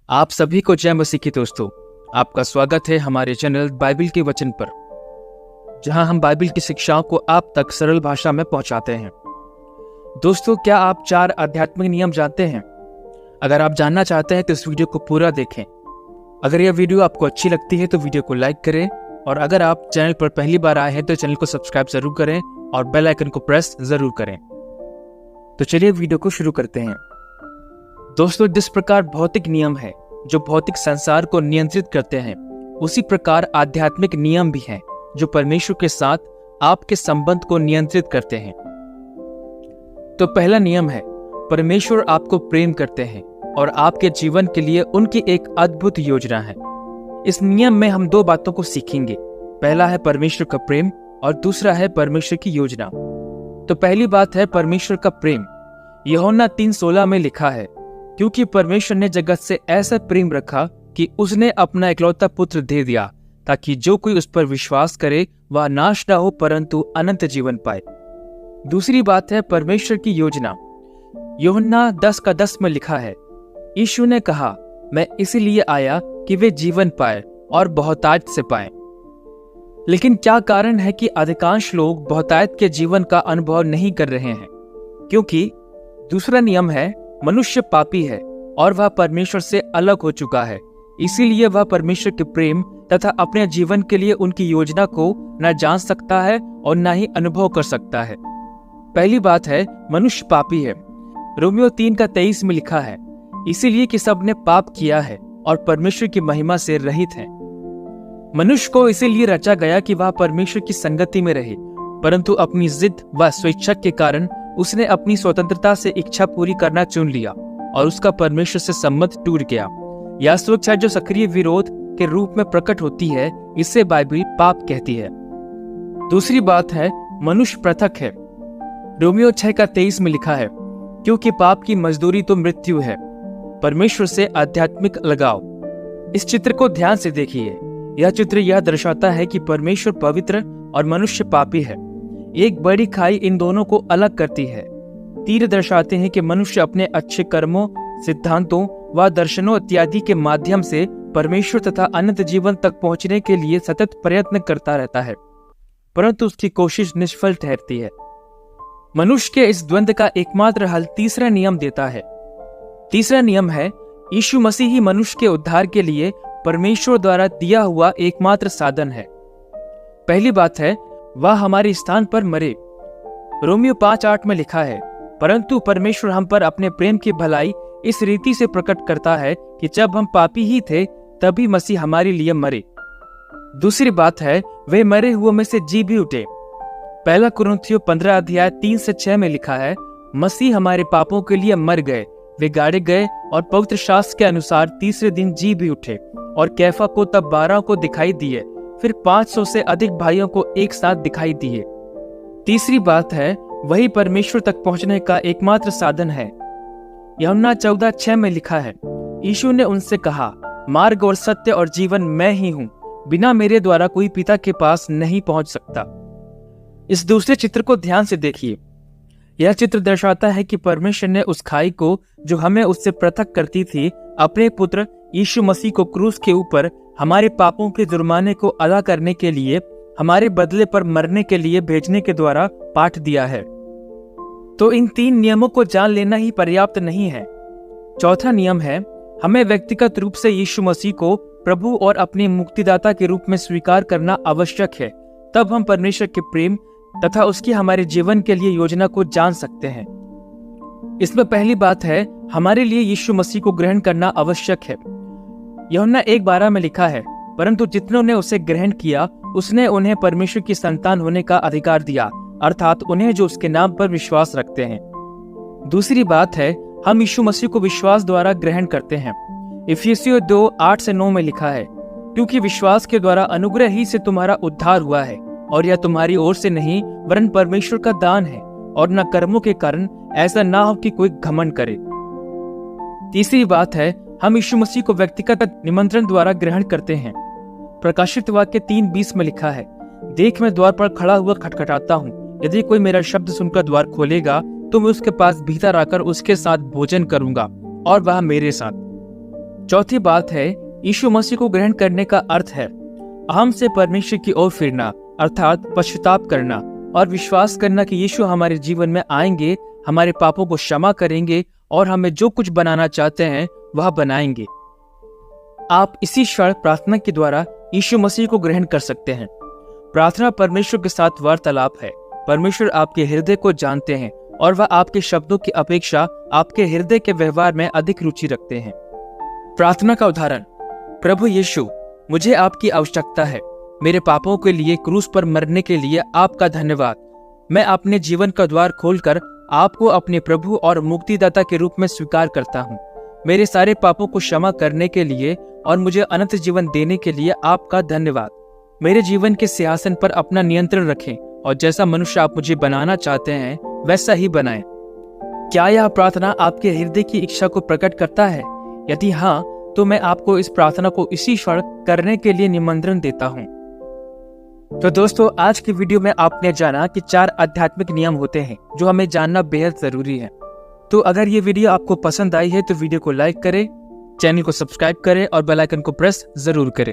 आप सभी को जय मसीह की दोस्तों। आपका स्वागत है हमारे चैनल बाइबल के वचन पर, जहां हम बाइबल की शिक्षाओं को आप तक सरल भाषा में पहुंचाते हैं। दोस्तों, क्या आप 4 आध्यात्मिक नियम जानते हैं? अगर आप जानना चाहते हैं तो इस वीडियो को पूरा देखें। अगर यह वीडियो आपको अच्छी लगती है तो वीडियो को लाइक करें, और अगर आप चैनल पर पहली बार आए हैं तो चैनल को सब्सक्राइब जरूर करें और बेल आइकन को प्रेस जरूर करें। तो चलिए वीडियो को शुरू करते हैं। दोस्तों, जिस प्रकार भौतिक नियम है जो भौतिक संसार को नियंत्रित करते हैं, उसी प्रकार आध्यात्मिक नियम भी हैं जो परमेश्वर के साथ आपके संबंध को नियंत्रित करते हैं। तो पहला नियम है, परमेश्वर आपको प्रेम करते हैं और आपके जीवन के लिए उनकी एक अद्भुत योजना है। इस नियम में हम 2 बातों को सीखेंगे। पहला है परमेश्वर का प्रेम और दूसरा है परमेश्वर की योजना। तो पहली बात है परमेश्वर का प्रेम। यूहन्ना 3:16 में लिखा है, क्योंकि परमेश्वर ने जगत से ऐसा प्रेम रखा कि उसने अपना इकलौता पुत्र दे दिया, ताकि जो कोई उस पर विश्वास करे वह नाश न हो परंतु अनंत जीवन पाए। दूसरी बात है परमेश्वर की योजना। यूहन्ना 10:10 में लिखा है, यीशु ने कहा, मैं इसीलिए आया कि वे जीवन पाए और बहुतायत से पाए। लेकिन क्या कारण है कि अधिकांश लोग बहुतायत के जीवन का अनुभव नहीं कर रहे हैं? क्योंकि दूसरा नियम है, मनुष्य पापी है और वह परमेश्वर से अलग हो चुका है। इसीलिए वह परमेश्वर के प्रेम तथा अपने जीवन के लिए उनकी योजना को न जान सकता है और न ही अनुभव कर सकता है। पहली बात है, मनुष्य पापी है। रोमियो 3:23 में लिखा है, इसीलिए कि सबने पाप किया है और परमेश्वर की महिमा से रहित हैं। मनुष्य को इसीलिए रचा गया कि वह परमेश्वर की संगति में रहे, परंतु अपनी जिद व स्वेच्छा के कारण उसने अपनी स्वतंत्रता से इच्छा पूरी करना चुन लिया और उसका परमेश्वर से संबंध टूट गया। यह स्वेच्छा जो सक्रिय विरोध के रूप में प्रकट होती है, इसे बाइबल पाप कहती है। दूसरी बात है, मनुष्य पृथक है। रोमियो 6:23 में लिखा है, क्योंकि पाप की मजदूरी तो मृत्यु है। परमेश्वर से आध्यात्मिक लगाव। इस चित्र को ध्यान से देखिए। यह चित्र यह दर्शाता है कि परमेश्वर पवित्र और मनुष्य पापी है। एक बड़ी खाई इन दोनों को अलग करती है। तीर दर्शाते हैं कि मनुष्य अपने अच्छे कर्मों, सिद्धांतों व दर्शनों इत्यादि के माध्यम से परमेश्वर तथा अनंत जीवन तक पहुंचने के लिए सतत प्रयत्न करता रहता है, परंतु उसकी कोशिश निष्फल ठहरती है। मनुष्य के इस द्वंद्व का एकमात्र हल तीसरा नियम देता है। तीसरा नियम है, यीशु मसीह ही मनुष्य के उद्धार के लिए परमेश्वर द्वारा दिया हुआ एकमात्र साधन है। पहली बात है, वह हमारे स्थान पर मरे। रोमियो 5:8 में लिखा है, परंतु परमेश्वर हम पर अपने प्रेम की भलाई इस रीति से प्रकट करता है कि जब हम पापी ही थे तभी मसीह हमारे लिए मरे। दूसरी बात है, वे मरे हुओं में से जी भी उठे। पहला कुरिन्थियों 15:3-6 में लिखा है, मसीह हमारे पापों के लिए मर गए, वे गाड़े गए और पवित्र शास्त्र के अनुसार तीसरे दिन जी भी उठे और कैफा को तब 12 को दिखाई दिए, फिर 500 से अधिक भाइयों को एक साथ दिखाई दिए। तीसरी बात है, वही परमेश्वर तक पहुंचने का एकमात्र साधन है। यूहन्ना 14:6 में लिखा है, यीशु ने उनसे कहा, मार्ग और सत्य और जीवन मैं ही हूं, बिना मेरे द्वारा कोई पिता के पास नहीं पहुंच सकता। इस दूसरे चित्र को ध्यान से देखिए। यह चित्र दर्शाता है कि परमेश्वर ने उस खाई को जो हमें उससे पृथक करती थी, अपने पुत्र यीशु मसीह को क्रूस के ऊपर हमारे पापों के जुर्माने को अदा करने के लिए, हमारे बदले पर मरने के लिए भेजने के द्वारा पाठ दिया है। तो इन 3 नियमों को जान लेना ही पर्याप्त नहीं है। चौथा नियम है, हमें व्यक्तिगत रूप से यीशु मसीह को प्रभु और अपने मुक्तिदाता के रूप में स्वीकार करना आवश्यक है। तब हम परमेश्वर के प्रेम तथा उसकी हमारे जीवन के लिए योजना को जान सकते हैं। इसमें पहली बात है, हमारे लिए यीशु मसीह को ग्रहण करना आवश्यक है। यूहन्ना 1:12 में लिखा है, परंतु जितनों ने उसे ग्रहण किया उसने उन्हें परमेश्वर की संतान होने का अधिकार दिया, अर्थात उन्हें जो उसके नाम पर विश्वास रखते हैं। दूसरी बात है, हम यीशु मसीह को विश्वास द्वारा ग्रहण करते हैं। इफिसियों 2:8-9 में लिखा है, क्योंकि विश्वास के द्वारा अनुग्रह ही से तुम्हारा उद्धार हुआ है, और यह तुम्हारी ओर से नहीं वरन परमेश्वर का दान है, और न कर्मों के कारण, ऐसा ना हो कि कोई घमंड करे। तीसरी बात है, हम यीशु मसीह को व्यक्तिगत निमंत्रण द्वारा ग्रहण करते हैं। प्रकाशित वाक्य 3:20 में लिखा है, देख मैं द्वार पर खड़ा हुआ खटखटाता हूँ, यदि कोई मेरा शब्द सुनकर द्वार खोलेगा तो मैं उसके पास भीतर आकर उसके साथ भोजन करूंगा और वह मेरे साथ। चौथी बात है, यीशु मसीह को ग्रहण करने का अर्थ है अहम से परमेश्वर की ओर फिरना, अर्थात पश्चाताप करना और विश्वास करना कि यीशु हमारे जीवन में आएंगे, हमारे पापों को क्षमा करेंगे और हमें जो कुछ बनाना चाहते हैं वह बनाएंगे। आप इसी क्षण प्रार्थना के द्वारा यीशु मसीह को ग्रहण कर सकते हैं। प्रार्थना परमेश्वर के साथ वार्तालाप है। परमेश्वर आपके हृदय को जानते हैं और वह आपके शब्दों की अपेक्षा आपके हृदय के व्यवहार में अधिक रुचि रखते हैं। प्रार्थना का उदाहरण, प्रभु यीशु, मुझे आपकी आवश्यकता है। मेरे पापों के लिए क्रूस पर मरने के लिए आपका धन्यवाद। मैं अपने जीवन का द्वार खोलकर आपको अपने प्रभु और मुक्तिदाता के रूप में स्वीकार करता हूँ। मेरे सारे पापों को क्षमा करने के लिए और मुझे अनंत जीवन देने के लिए आपका धन्यवाद। मेरे जीवन के सिंहासन पर अपना नियंत्रण रखें और जैसा मनुष्य आप मुझे बनाना चाहते हैं वैसा ही बनाएं। क्या यह प्रार्थना आपके हृदय की इच्छा को प्रकट करता है? यदि हाँ, तो मैं आपको इस प्रार्थना को इसी क्षण करने के लिए निमंत्रण देता हूँ। तो दोस्तों, आज की वीडियो में आपने जाना कि 4 आध्यात्मिक नियम होते हैं जो हमें जानना बेहद जरूरी है। तो अगर ये वीडियो आपको पसंद आई है तो वीडियो को लाइक करें, चैनल को सब्सक्राइब करें और बेल आइकन को प्रेस जरूर करें।